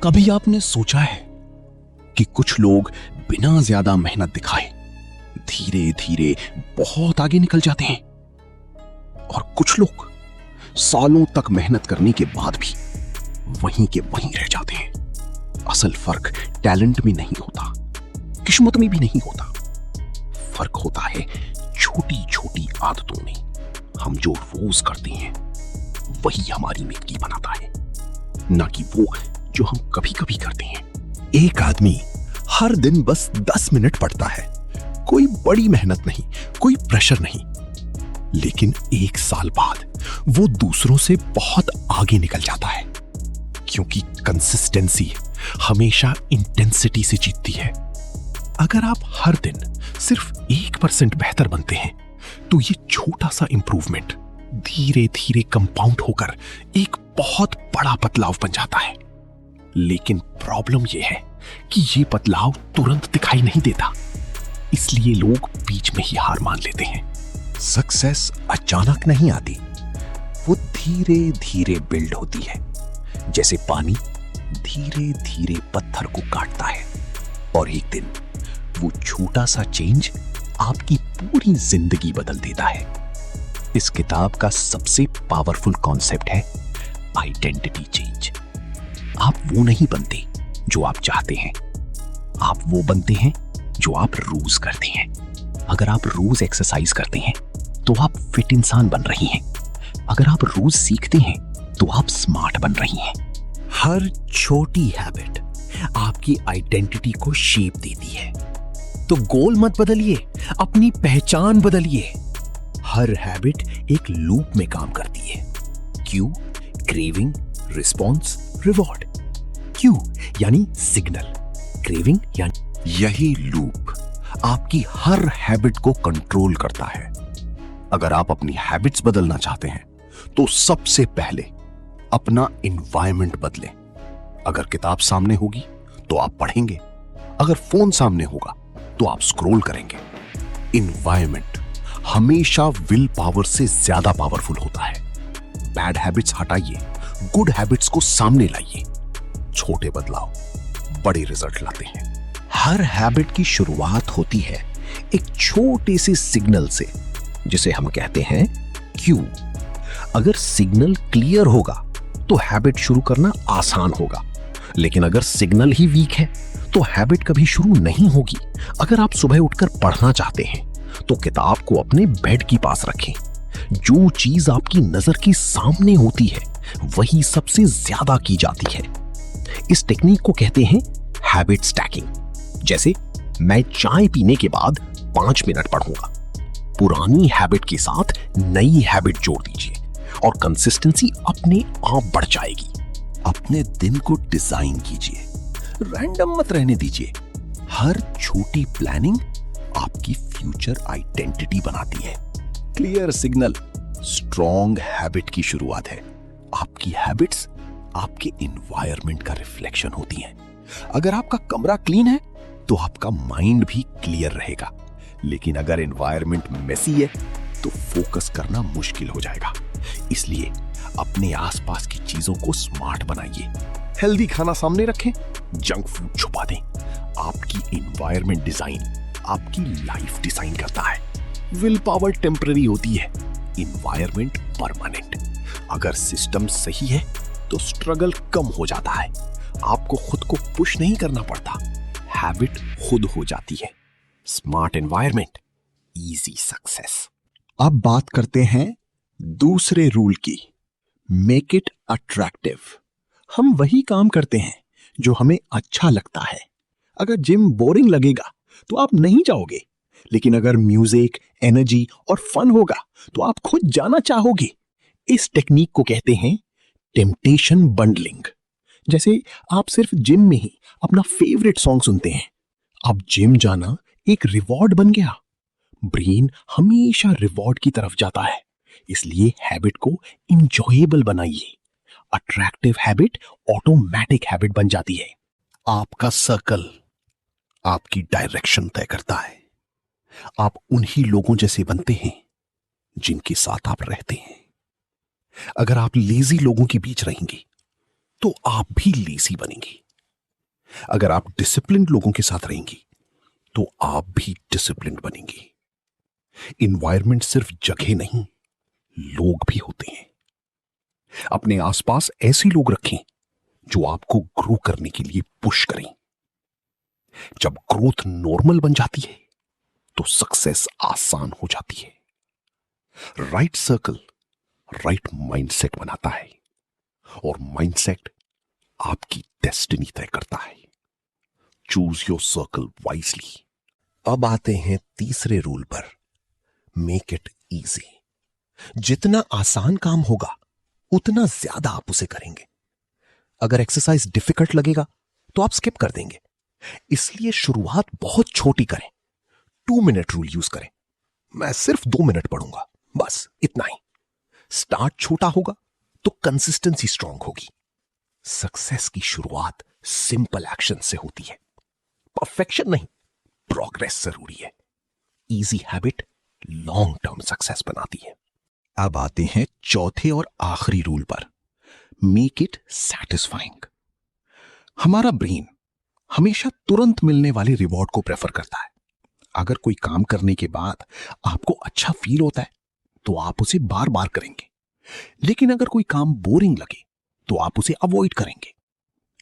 कभी आपने सोचा है कि कुछ लोग बिना ज्यादा मेहनत दिखाए धीरे धीरे बहुत आगे निकल जाते हैं, और कुछ लोग सालों तक मेहनत करने के बाद भी वहीं के वहीं रह जाते हैं। असल फर्क टैलेंट में नहीं होता, किस्मत में भी नहीं होता। फर्क होता है छोटी छोटी आदतों में। हम जो रोज करते हैं वही हमारी जिंदगी बनाता है, ना कि वो जो हम कभी कभी करते हैं। एक आदमी हर दिन बस 10 मिनट पढ़ता है, कोई बड़ी मेहनत नहीं, कोई प्रेशर नहीं, लेकिन 1 साल बाद वो दूसरों से बहुत आगे निकल जाता है, क्योंकि कंसिस्टेंसी हमेशा इंटेंसिटी से जीतती है। अगर आप हर दिन सिर्फ 1% बेहतर बनते हैं, तो ये छोटा सा इंप्रूवमेंट धीरे धीरे कंपाउंड होकर एक बहुत बड़ा बदलाव बन जाता है। लेकिन प्रॉब्लम यह है कि ये बदलाव तुरंत दिखाई नहीं देता, इसलिए लोग बीच में ही हार मान लेते हैं। सक्सेस अचानक नहीं आती, वो धीरे धीरे बिल्ड होती है, जैसे पानी धीरे धीरे पत्थर को काटता है, और एक दिन वो छोटा सा चेंज आपकी पूरी जिंदगी बदल देता है। इस किताब का सबसे पावरफुल कॉन्सेप्ट है आइडेंटिटी चेंज। आप वो नहीं बनते जो आप चाहते हैं, आप वो बनते हैं जो आप रोज करते हैं। अगर आप रोज एक्सरसाइज करते हैं तो आप फिट इंसान बन रही हैं। अगर आप रोज सीखते हैं तो आप स्मार्ट बन रही हैं। हर छोटी हैबिट आपकी आइडेंटिटी को शेप देती है। तो गोल मत बदलिए, अपनी पहचान बदलिए। हर हैबिट एक लूप में काम करती है। Q, craving, response, reward. Q यानी सिग्नल, क्रेविंग यानी यही लूप आपकी हर हैबिट को कंट्रोल करता है। अगर आप अपनी हैबिट्स बदलना चाहते हैं तो सबसे पहले अपना एनवायरनमेंट बदलें। अगर किताब सामने होगी तो आप पढ़ेंगे, अगर फोन सामने होगा तो आप स्क्रॉल करेंगे। एनवायरनमेंट हमेशा विल पावर से ज्यादा पावरफुल होता है। बैड हैबिट्स हटाइए, गुड हैबिट्स को सामने लाइए। छोटे बदलाव बड़े रिजल्ट लाते हैं। हर हैबिट की शुरुआत होती है एक छोटे से सिग्नल से, जिसे हम कहते हैं क्यू। अगर सिग्नल क्लियर होगा तो हैबिट शुरू करना आसान होगा, लेकिन अगर सिग्नल ही वीक है तो हैबिट कभी शुरू नहीं होगी। अगर आप सुबह उठकर पढ़ना चाहते हैं तो किताब को अपने बेड के पास रखें। जो चीज आपकी नजर के सामने होती है वही सबसे ज्यादा की जाती है। इस टेक्निक को कहते हैं हैबिट स्टैकिंग। जैसे मैं चाय पीने के बाद 5 मिनट पढ़ूंगा। पुरानी हैबिट के साथ नई हैबिट जोड़ दीजिए और कंसिस्टेंसी अपने आप बढ़ जाएगी। अपने दिन को डिजाइन कीजिए, रैंडम मत रहने दीजिए। हर छोटी प्लानिंग आपकी फ्यूचर आइडेंटिटी बनाती है। क्लियर सिग्नल स्ट्रॉन्ग हैबिट की शुरुआत है। आपकी हैबिट्स आपके एनवायरनमेंट का रिफ्लेक्शन होती हैं। अगर आपका कमरा क्लीन है तो आपका माइंड भी क्लियर रहेगा, लेकिन अगर एनवायरनमेंट मेसी है तो फोकस करना मुश्किल हो जाएगा। इसलिए अपने आसपास की चीजों को स्मार्ट बनाइए। हेल्दी खाना सामने रखें, जंक फूड छुपा दें। आपकी एनवायरनमेंट डिजाइन आपकी लाइफ डिजाइन करता है। विल पावर टेम्पररी होती है, एनवायरनमेंट परमानेंट। अगर सिस्टम सही है तो स्ट्रगल कम हो जाता है। आपको खुद को पुश नहीं करना पड़ता, हैबिट खुद हो जाती है। Smart environment, easy success. अब बात करते हैं दूसरे रूल की, मेक इट अट्रैक्टिव। हम वही काम करते हैं जो हमें अच्छा लगता है। अगर जिम बोरिंग लगेगा तो आप नहीं जाओगे, लेकिन अगर म्यूजिक, एनर्जी और फन होगा तो आप खुद जाना चाहोगे। इस टेक्निक को कहते हैं टेम्पटेशन बंडलिंग। जैसे आप सिर्फ जिम में ही अपना फेवरेट सॉन्ग सुनते हैं, अब जिम जाना एक रिवॉर्ड बन गया। ब्रेन हमेशा रिवॉर्ड की तरफ जाता है, इसलिए हैबिट को इंजॉयबल बनाइए। अट्रैक्टिव हैबिट ऑटोमेटिक हैबिट बन जाती है। आपका सर्कल आपकी डायरेक्शन तय करता है। आप उन्हीं लोगों जैसे बनते हैं जिनके साथ आप रहते हैं। अगर आप लेजी लोगों के बीच रहेंगे तो आप भी लेजी बनेंगे। अगर आप डिसिप्लिन्ड लोगों के साथ रहेंगी तो आप भी डिसिप्लिन्ड बनेंगी। इन्वायरमेंट सिर्फ जगह नहीं, लोग भी होते हैं। अपने आसपास ऐसे लोग रखें जो आपको ग्रो करने के लिए पुश करें। जब ग्रोथ नॉर्मल बन जाती है तो सक्सेस आसान हो जाती है। राइट सर्कल राइट माइंडसेट बनाता है और माइंडसेट आपकी डेस्टिनी तय करता है। Choose your circle wisely. अब आते हैं तीसरे रूल पर, मेक इट इजी। जितना आसान काम होगा उतना ज्यादा आप उसे करेंगे। अगर एक्सरसाइज डिफिकल्ट लगेगा तो आप स्किप कर देंगे। इसलिए शुरुआत बहुत छोटी करें। 2 मिनट रूल यूज करें। मैं सिर्फ 2 मिनट पढ़ूंगा, बस इतना ही। स्टार्ट छोटा होगा तो कंसिस्टेंसी स्ट्रांग होगी। सक्सेस की शुरुआत सिंपल एक्शन से होती है। परफेक्शन नहीं, प्रोग्रेस जरूरी है। Easy habit long term success बनाती है। अब आते हैं चौथे और आखिरी रूल पर, मेक इट सैटिस्फाइंग। हमारा ब्रेन हमेशा तुरंत मिलने वाले रिवॉर्ड को प्रेफर करता है। अगर कोई काम करने के बाद आपको अच्छा फील होता है तो आप उसे बार बार करेंगे, लेकिन अगर कोई काम बोरिंग लगे तो आप उसे अवॉइड करेंगे।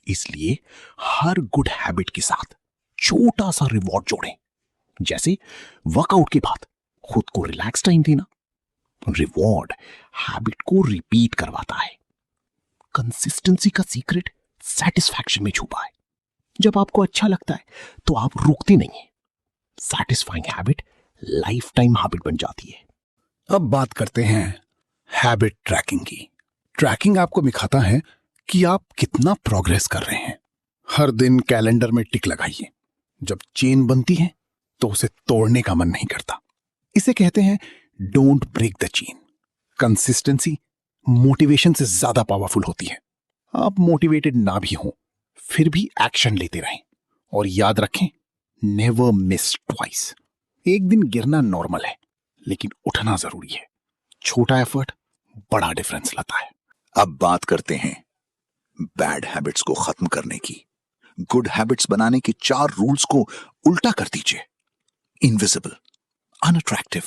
इसलिए हर गुड हैबिट के साथ छोटा सा रिवॉर्ड जोड़ें, जैसे वर्कआउट के बाद खुद को रिलैक्स टाइम देना। रिवॉर्ड हैबिट को रिपीट करवाता है। कंसिस्टेंसी का सीक्रेट सेटिस्फैक्शन में छुपा है। जब आपको अच्छा लगता है तो आप रुकते नहीं हैं। Satisfying habit life time habit बन जाती है। अब बात करते हैं हैबिट ट्रैकिंग की। ट्रैकिंग आपको दिखाता है कि आप कितना प्रोग्रेस कर रहे हैं। हर दिन कैलेंडर में टिक लगाइए। जब चेन बनती है तो उसे तोड़ने का मन नहीं करता। इसे कहते हैं don't break the chain. Consistency motivation से ज्यादा पावरफुल होती है। आप मोटिवेटेड ना भी हो फिर भी एक्शन लेते रहें और याद रखें, नेवर मिस ट्वाइस। एक दिन गिरना नॉर्मल है, लेकिन उठना जरूरी है। छोटा एफर्ट बड़ा डिफरेंस लाता है। अब बात करते हैं बैड हैबिट्स को खत्म करने की। गुड हैबिट्स बनाने के 4 रूल्स को उल्टा कर दीजिए। Invisible, unattractive,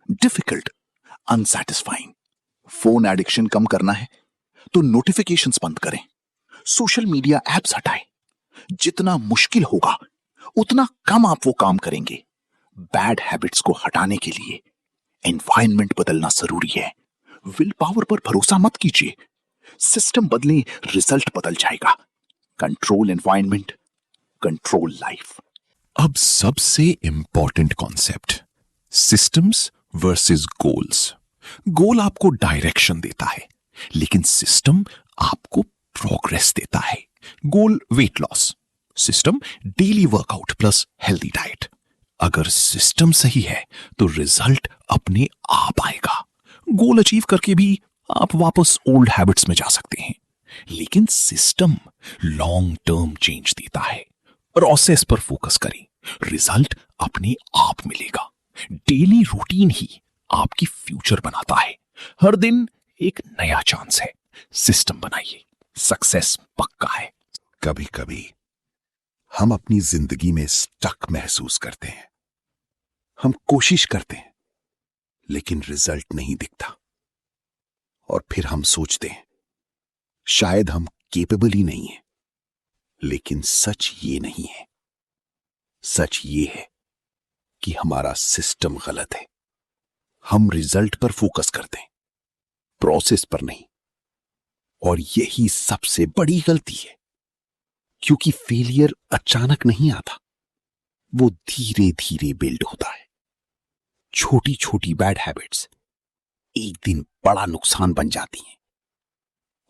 difficult, unsatisfying. Phone addiction कम करना है तो नोटिफिकेशंस बंद करें, सोशल मीडिया एप्स हटाएं। जितना मुश्किल होगा उतना कम आप वो काम करेंगे। बैड हैबिट्स को हटाने के लिए एनवायरनमेंट बदलना जरूरी है। विल पावर पर भरोसा मत कीजिए। सिस्टम बदलें, रिजल्ट बदल जाएगा। Control environment, control life. अब सबसे important concept, systems versus goals. Goal आपको डायरेक्शन देता है, लेकिन सिस्टम आपको प्रोग्रेस देता है। Goal weight loss, system daily workout plus healthy diet. अगर सिस्टम सही है तो रिजल्ट अपने आप आएगा। गोल अचीव करके भी आप वापस ओल्ड हैबिट्स में जा सकते हैं, लेकिन सिस्टम लॉन्ग टर्म चेंज देता है। प्रोसेस पर फोकस करें, रिजल्ट अपने आप मिलेगा। डेली रूटीन ही आपकी फ्यूचर बनाता है। हर दिन एक नया चांस है। सिस्टम बनाइए, सक्सेस पक्का है। कभी कभी हम अपनी जिंदगी में स्टक महसूस करते हैं। हम कोशिश करते हैं लेकिन रिजल्ट नहीं दिखता, और फिर हम सोचते हैं शायद हम केपेबल ही नहीं है। लेकिन सच ये नहीं है। सच ये है कि हमारा सिस्टम गलत है। हम रिजल्ट पर फोकस करते हैं, प्रोसेस पर नहीं। और यही सबसे बड़ी गलती है, क्योंकि फेलियर अचानक नहीं आता, वो धीरे धीरे बिल्ड होता है। छोटी छोटी बैड हैबिट्स एक दिन बड़ा नुकसान बन जाती हैं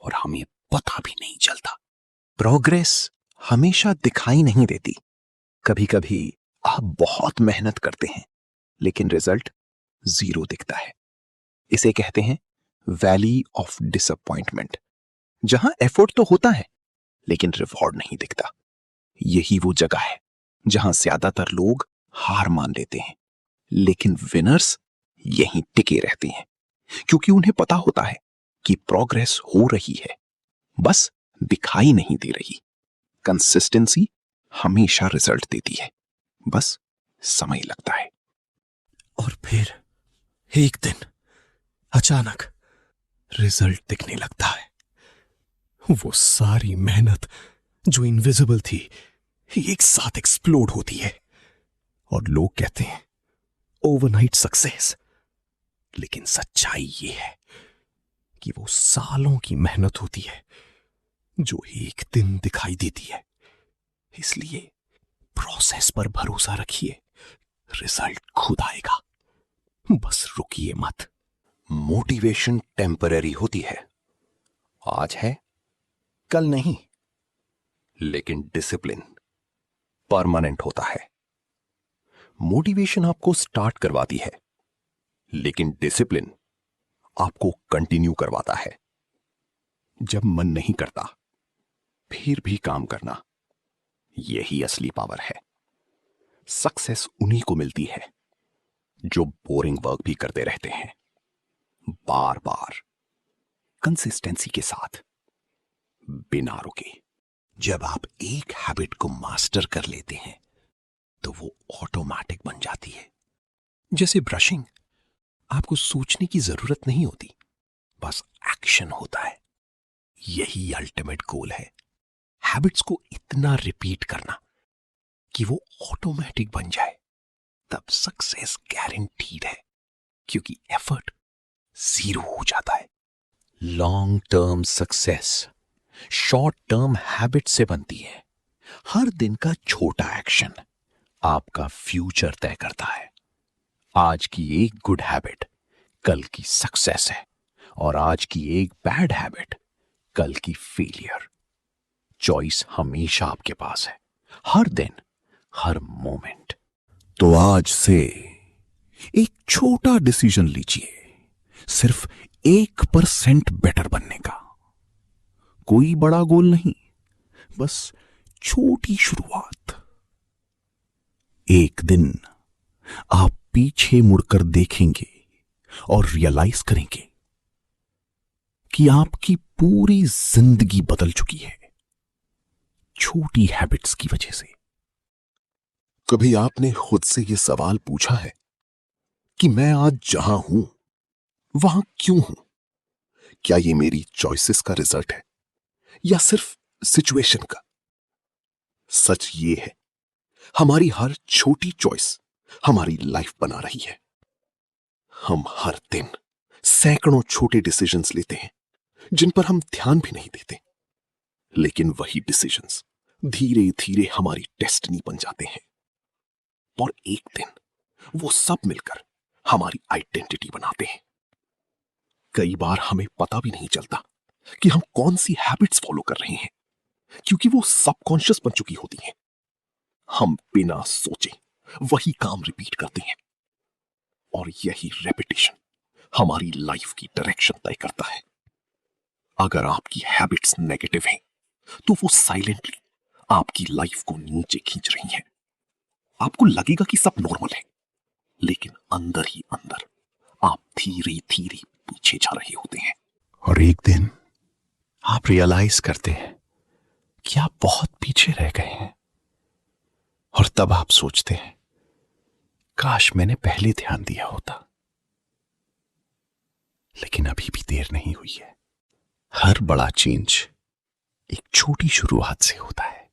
और हमें पता भी नहीं चलता। प्रोग्रेस हमेशा दिखाई नहीं देती। कभी कभी आप बहुत मेहनत करते हैं लेकिन रिजल्ट 0 दिखता है। इसे कहते हैं वैली ऑफ डिसअपॉइंटमेंट, जहां एफर्ट तो होता है लेकिन रिवॉर्ड नहीं दिखता। यही वो जगह है जहां ज्यादातर लोग हार मान लेते हैं, लेकिन विनर्स यहीं टिके रहते हैं, क्योंकि उन्हें पता होता है कि प्रोग्रेस हो रही है, बस दिखाई नहीं दे रही। कंसिस्टेंसी हमेशा रिजल्ट देती है, बस समय लगता है। और फिर एक दिन अचानक रिजल्ट दिखने लगता है। वो सारी मेहनत जो इनविजिबल थी एक साथ एक्सप्लोड होती है और लोग कहते हैं ओवरनाइट सक्सेस। लेकिन सच्चाई ये है कि वो सालों की मेहनत होती है जो एक दिन दिखाई देती है। इसलिए प्रोसेस पर भरोसा रखिए, रिजल्ट खुद आएगा, बस रुकिए मत। मोटिवेशन टेम्पररी होती है, आज है कल नहीं, लेकिन डिसिप्लिन परमानेंट होता है। मोटिवेशन आपको स्टार्ट करवाती है, लेकिन डिसिप्लिन आपको कंटिन्यू करवाता है। जब मन नहीं करता फिर भी काम करना, यही असली पावर है। सक्सेस उन्हीं को मिलती है जो बोरिंग वर्क भी करते रहते हैं, बार बार कंसिस्टेंसी के साथ, बिना रुके। जब आप एक हैबिट को मास्टर कर लेते हैं तो वो ऑटोमेटिक बन जाती है। जैसे ब्रशिंग, आपको सोचने की जरूरत नहीं होती, बस एक्शन होता है। यही अल्टीमेट गोल है, हैबिट्स को इतना रिपीट करना कि वो ऑटोमेटिक बन जाए। तब सक्सेस गारंटीड है, क्योंकि एफर्ट जीरो हो जाता है। Long term success short term habit से बनती है। हर दिन का छोटा एक्शन आपका फ्यूचर तय करता है। आज की एक गुड हैबिट कल की सक्सेस है, और आज की एक बैड हैबिट कल की फेलियर। चॉइस हमेशा आपके पास है, हर दिन, हर मोमेंट। तो आज से एक छोटा डिसीजन लीजिए, सिर्फ 1% बेटर बनने का। कोई बड़ा गोल नहीं, बस छोटी शुरुआत। एक दिन आप पीछे मुड़कर देखेंगे और रियलाइज करेंगे कि आपकी पूरी जिंदगी बदल चुकी है, छोटी हैबिट्स की वजह से। कभी आपने खुद से यह सवाल पूछा है कि मैं आज जहां हूं वहां क्यों हूं? क्या ये मेरी चॉइसेस का रिजल्ट है या सिर्फ सिचुएशन का? सच ये है, हमारी हर छोटी चॉइस हमारी लाइफ बना रही है। हम हर दिन सैकड़ों छोटे डिसीजंस लेते हैं जिन पर हम ध्यान भी नहीं देते, लेकिन वही डिसीजंस धीरे धीरे हमारी डेस्टिनी बन जाते हैं, और एक दिन वो सब मिलकर हमारी आइडेंटिटी बनाते हैं। कई बार हमें पता भी नहीं चलता कि हम कौन सी हैबिट्स फॉलो कर रहे हैं, क्योंकि वो सबकॉन्शियस बन चुकी होती हैं। हम बिना सोचे वही काम रिपीट करते हैं, और यही रेपिटेशन हमारी लाइफ की डायरेक्शन तय करता है। अगर आपकी हैबिट्स नेगेटिव हैं, तो वो साइलेंटली आपकी लाइफ को नीचे खींच रही हैं। आपको लगेगा कि सब नॉर्मल है, लेकिन अंदर ही अंदर आप धीरे धीरे पीछे जा रहे होते हैं। और एक दिन आप रियलाइज करते हैं कि आप बहुत पीछे रह गए हैं, और तब आप सोचते हैं काश मैंने पहले ध्यान दिया होता। लेकिन अभी भी देर नहीं हुई है। हर बड़ा चेंज एक छोटी शुरुआत से होता है।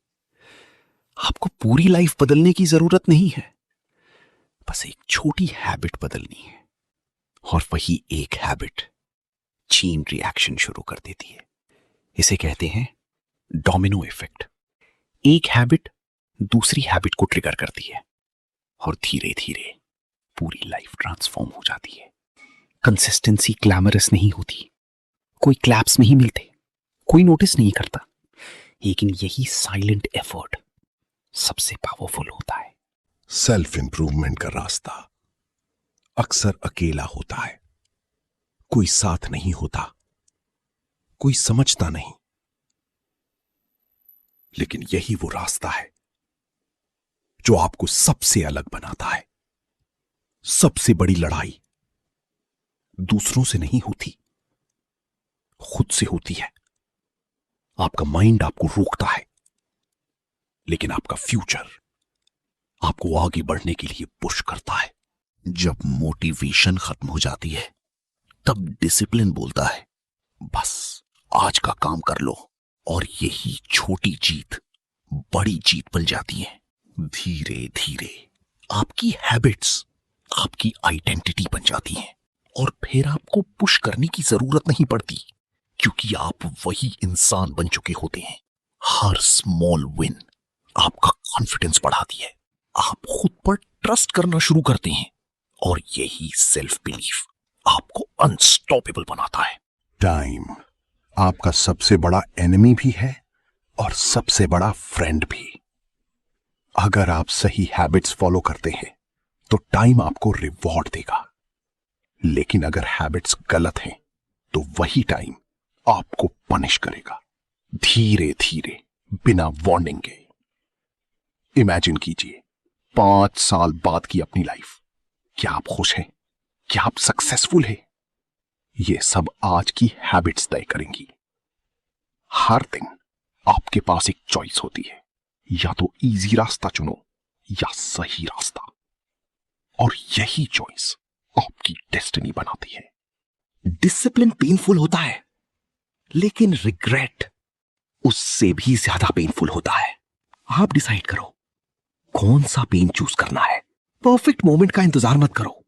आपको पूरी लाइफ बदलने की जरूरत नहीं है, बस एक छोटी हैबिट बदलनी है, और वही एक हैबिट चेन रिएक्शन शुरू कर देती है। इसे कहते हैं डोमिनो इफेक्ट। एक हैबिट दूसरी हैबिट को ट्रिगर करती है, और धीरे धीरे पूरी लाइफ ट्रांसफॉर्म हो जाती है। कंसिस्टेंसी ग्लैमरस नहीं होती, कोई क्लैप्स नहीं मिलते, कोई नोटिस नहीं करता, लेकिन यही साइलेंट एफर्ट सबसे पावरफुल होता है। सेल्फ इंप्रूवमेंट का रास्ता अक्सर अकेला होता है। कोई साथ नहीं होता, कोई समझता नहीं, लेकिन यही वो रास्ता है जो आपको सबसे अलग बनाता है। सबसे बड़ी लड़ाई दूसरों से नहीं होती, खुद से होती है। आपका माइंड आपको रोकता है, लेकिन आपका फ्यूचर आपको आगे बढ़ने के लिए पुश करता है। जब मोटिवेशन खत्म हो जाती है तब डिसिप्लिन बोलता है बस आज का काम कर लो, और यही छोटी जीत बड़ी जीत बन जाती है। धीरे धीरे आपकी हैबिट्स आपकी आइडेंटिटी बन जाती हैं, और फिर आपको पुश करने की जरूरत नहीं पड़ती, क्योंकि आप वही इंसान बन चुके होते हैं। हर स्मॉल विन आपका कॉन्फिडेंस बढ़ाती है, आप खुद पर ट्रस्ट करना शुरू करते हैं, और यही सेल्फ बिलीफ आपको अनस्टॉपेबल बनाता है। टाइम आपका सबसे बड़ा एनिमी भी है और सबसे बड़ा फ्रेंड भी। अगर आप सही हैबिट्स फॉलो करते हैं तो टाइम आपको रिवॉर्ड देगा, लेकिन अगर हैबिट्स गलत हैं तो वही टाइम आपको पनिश करेगा, धीरे धीरे, बिना वार्निंग के। इमेजिन कीजिए 5 साल बाद की अपनी लाइफ। क्या आप खुश हैं? क्या आप सक्सेसफुल हैं? ये सब आज की हैबिट्स तय करेंगी। हर दिन आपके पास एक चॉइस होती है, या तो इजी रास्ता चुनो या सही रास्ता, और यही चॉइस आपकी डेस्टिनी बनाती है। डिसिप्लिन पेनफुल होता है, लेकिन रिग्रेट उससे भी ज्यादा पेनफुल होता है। आप डिसाइड करो कौन सा पेन चूज करना है। परफेक्ट मोमेंट का इंतजार मत करो,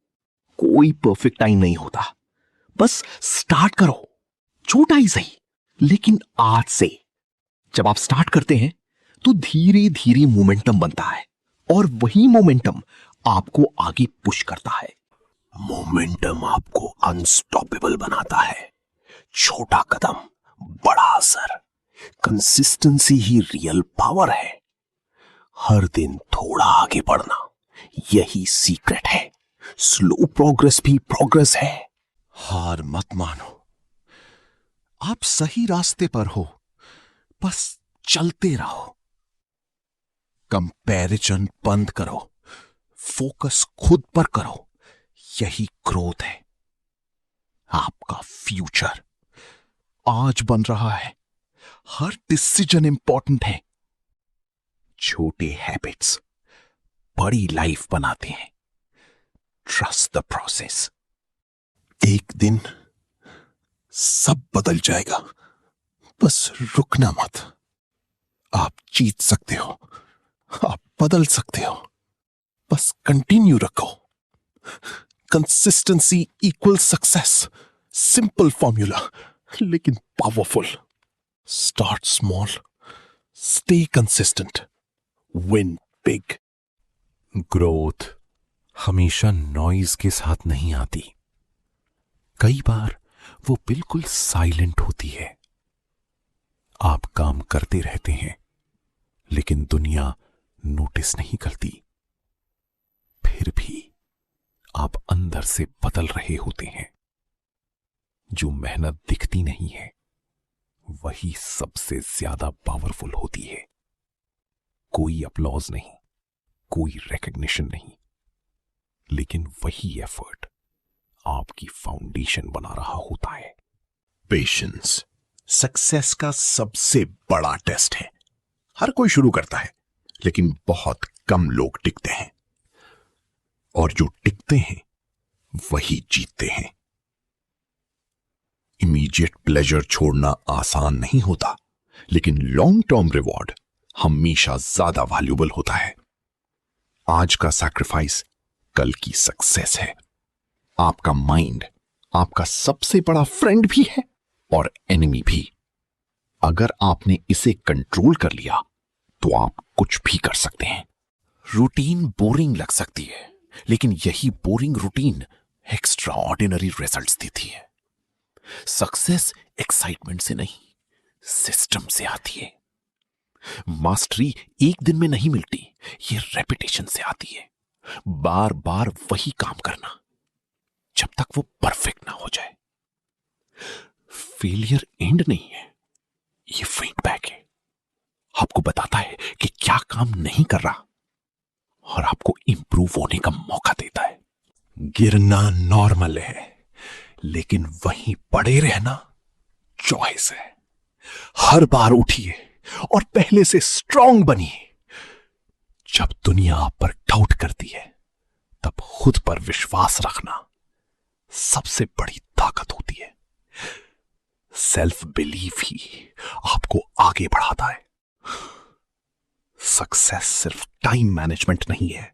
कोई परफेक्ट टाइम नहीं होता। बस स्टार्ट करो, छोटा ही सही, लेकिन आज से। जब आप स्टार्ट करते हैं तो धीरे धीरे मोमेंटम बनता है, और वही मोमेंटम आपको आगे पुश करता है। मोमेंटम आपको अनस्टॉपेबल बनाता है। छोटा कदम, बड़ा असर। कंसिस्टेंसी ही रियल पावर है। हर दिन थोड़ा आगे बढ़ना, यही सीक्रेट है। स्लो प्रोग्रेस भी प्रोग्रेस है। हार मत मानो, आप सही रास्ते पर हो, बस चलते रहो। कंपैरिजन बंद करो, फोकस खुद पर करो, यही ग्रोथ है। आपका फ्यूचर आज बन रहा है। हर डिसीजन इंपॉर्टेंट है। छोटे हैबिट्स बड़ी लाइफ बनाते हैं। Trust the process. एक दिन सब बदल जाएगा, बस रुकना मत। आप जीत सकते हो, आप बदल सकते हो, बस कंटिन्यू रखो। Consistency equal success. Simple formula, लेकिन powerful. Start small, stay consistent, win big. Growth हमेशा नॉइज के साथ नहीं आती। कई बार वो बिल्कुल साइलेंट होती है। आप काम करते रहते हैं, लेकिन दुनिया नोटिस नहीं करती। फिर भी आप अंदर से बदल रहे होते हैं। जो मेहनत दिखती नहीं है, वही सबसे ज्यादा पावरफुल होती है। कोई अपलॉज नहीं, कोई रिकॉग्निशन नहीं, लेकिन वही एफर्ट आपकी फाउंडेशन बना रहा होता है। पेशेंस सक्सेस का सबसे बड़ा टेस्ट है। हर कोई शुरू करता है, लेकिन बहुत कम लोग टिकते हैं, और जो टिकते हैं वही जीतते हैं। इमीडिएट प्लेजर छोड़ना आसान नहीं होता, लेकिन लॉन्ग टर्म रिवॉर्ड हमेशा ज्यादा वैल्यूएबल होता है। आज का सैक्रिफाइस कल की सक्सेस है। आपका माइंड आपका सबसे बड़ा फ्रेंड भी है और एनिमी भी। अगर आपने इसे कंट्रोल कर लिया तो आप कुछ भी कर सकते हैं। रूटीन बोरिंग लग सकती है, लेकिन यही boring routine extra ordinary results देती है। सक्सेस एक्साइटमेंट से नहीं, सिस्टम से आती है। मास्टरी एक दिन में नहीं मिलती, ये रेपिटेशन से आती है। बार बार वही काम करना जब तक वो परफेक्ट ना हो जाए। फेलियर एंड नहीं है, ये फीडबैक है। आपको बताता है कि क्या काम नहीं कर रहा, और आपको इंप्रूव होने का मौका देता है। गिरना नॉर्मल है, लेकिन वहीं पड़े रहना चॉइस है। हर बार उठिए और पहले से स्ट्रांग बनिए, जब दुनिया आप पर डाउट करती है, तब खुद पर विश्वास रखना सबसे बड़ी ताकत होती है। सेल्फ बिलीफ ही आपको आगे बढ़ाता है। सक्सेस सिर्फ टाइम मैनेजमेंट नहीं है,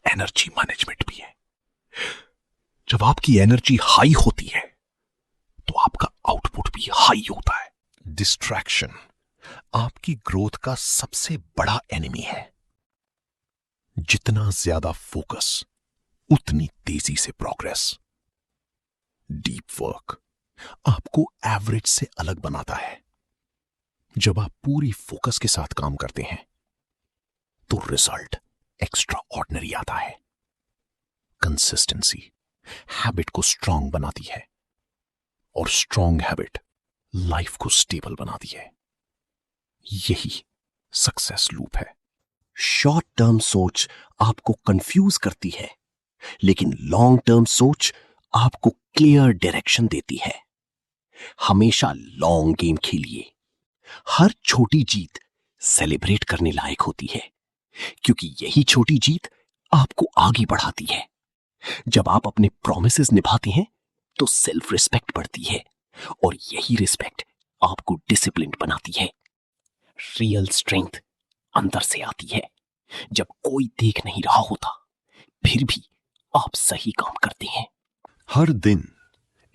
एनर्जी मैनेजमेंट भी है। जब आपकी एनर्जी हाई होती है तो आपका आउटपुट भी हाई होता है। डिस्ट्रैक्शन आपकी ग्रोथ का सबसे बड़ा एनिमी है। जितना ज्यादा फोकस, उतनी तेजी से प्रोग्रेस। डीप वर्क आपको एवरेज से अलग बनाता है। जब आप पूरी फोकस के साथ काम करते हैं तो रिजल्ट एक्स्ट्रा ऑर्डिनरी आता है। कंसिस्टेंसी हैबिट को स्ट्रांग बनाती है और स्ट्रांग हैबिट लाइफ को स्टेबल बनाती है। यही सक्सेस लूप है। शॉर्ट टर्म सोच आपको कंफ्यूज करती है, लेकिन लॉन्ग टर्म सोच आपको क्लियर डायरेक्शन देती है। हमेशा लॉन्ग गेम खेलिए। हर छोटी जीत सेलिब्रेट करने लायक होती है, क्योंकि यही छोटी जीत आपको आगे बढ़ाती है। जब आप अपने प्रॉमिसेस निभाते हैं तो सेल्फ रिस्पेक्ट बढ़ती है, और यही रिस्पेक्ट आपको डिसिप्लिन बनाती है। रियल स्ट्रेंथ अंदर से आती है। जब कोई देख नहीं रहा होता, फिर भी आप सही काम करते हैं। हर दिन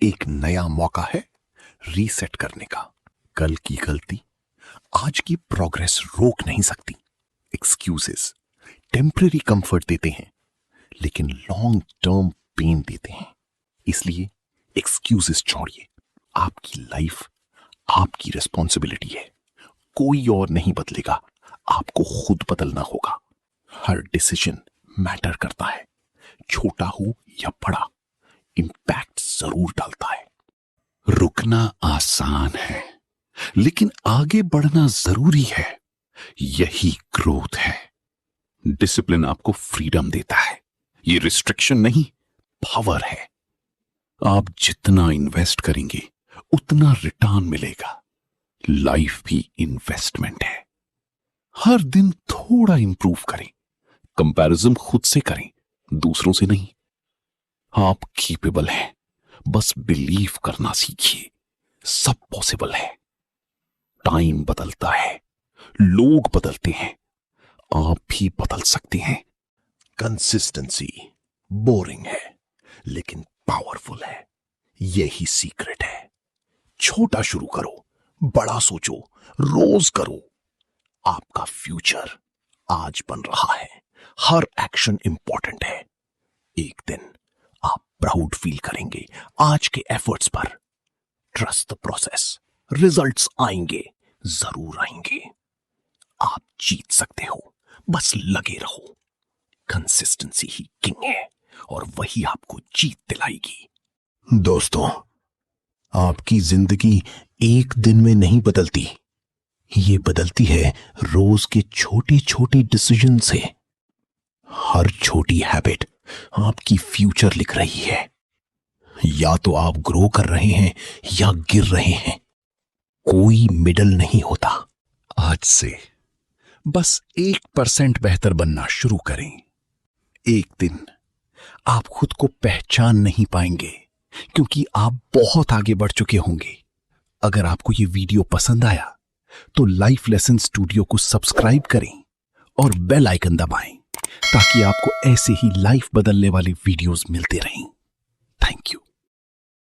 एक नया मौका है रीसेट करने का। कल की गलती आज की प्रोग्रेस रोक नहीं सकती। एक्सक्यूजेस टेम्पररी कंफर्ट देते हैं, लेकिन लॉन्ग टर्म पेन देते हैं। इसलिए एक्सक्यूजेस छोड़िए। आपकी लाइफ आपकी रिस्पॉन्सिबिलिटी है। कोई और नहीं बदलेगा, आपको खुद बदलना होगा। हर डिसीजन मैटर करता है, छोटा हो या बड़ा, इंपैक्ट जरूर डालता है। रुकना आसान है, लेकिन आगे बढ़ना जरूरी है। यही ग्रोथ है। डिसिप्लिन आपको फ्रीडम देता है। ये रिस्ट्रिक्शन नहीं, पावर है। आप जितना इन्वेस्ट करेंगे उतना रिटर्न मिलेगा। लाइफ भी इन्वेस्टमेंट है। हर दिन थोड़ा इंप्रूव करें। कंपैरिजन खुद से करें, दूसरों से नहीं। आप कैपेबल हैं, बस बिलीव करना सीखिए। सब पॉसिबल है। टाइम बदलता है, लोग बदलते हैं, आप भी बदल सकते हैं। कंसिस्टेंसी बोरिंग है, लेकिन पावरफुल है। यही सीक्रेट है। छोटा शुरू करो, बड़ा सोचो, रोज करो। आपका फ्यूचर आज बन रहा है। हर एक्शन इंपॉर्टेंट है। एक दिन आप प्राउड फील करेंगे आज के एफर्ट्स पर। Trust the process. रिजल्ट्स आएंगे, जरूर आएंगे। आप जीत सकते हो, बस लगे रहो। कंसिस्टेंसी ही किंग है, और वही आपको जीत दिलाएगी। दोस्तों, आपकी जिंदगी एक दिन में नहीं बदलती। ये बदलती है रोज के छोटे छोटे डिसीजन से। हर छोटी हैबिट आपकी फ्यूचर लिख रही है। या तो आप ग्रो कर रहे हैं या गिर रहे हैं। कोई मिडल नहीं होता। आज से बस 1% बेहतर बनना शुरू करें। एक दिन आप खुद को पहचान नहीं पाएंगे, क्योंकि आप बहुत आगे बढ़ चुके होंगे। अगर आपको ये वीडियो पसंद आया तो लाइफ लेसन स्टूडियो को सब्सक्राइब करें और बेल आइकन दबाएं, ताकि आपको ऐसे ही लाइफ बदलने वाले वीडियोस मिलते रहें।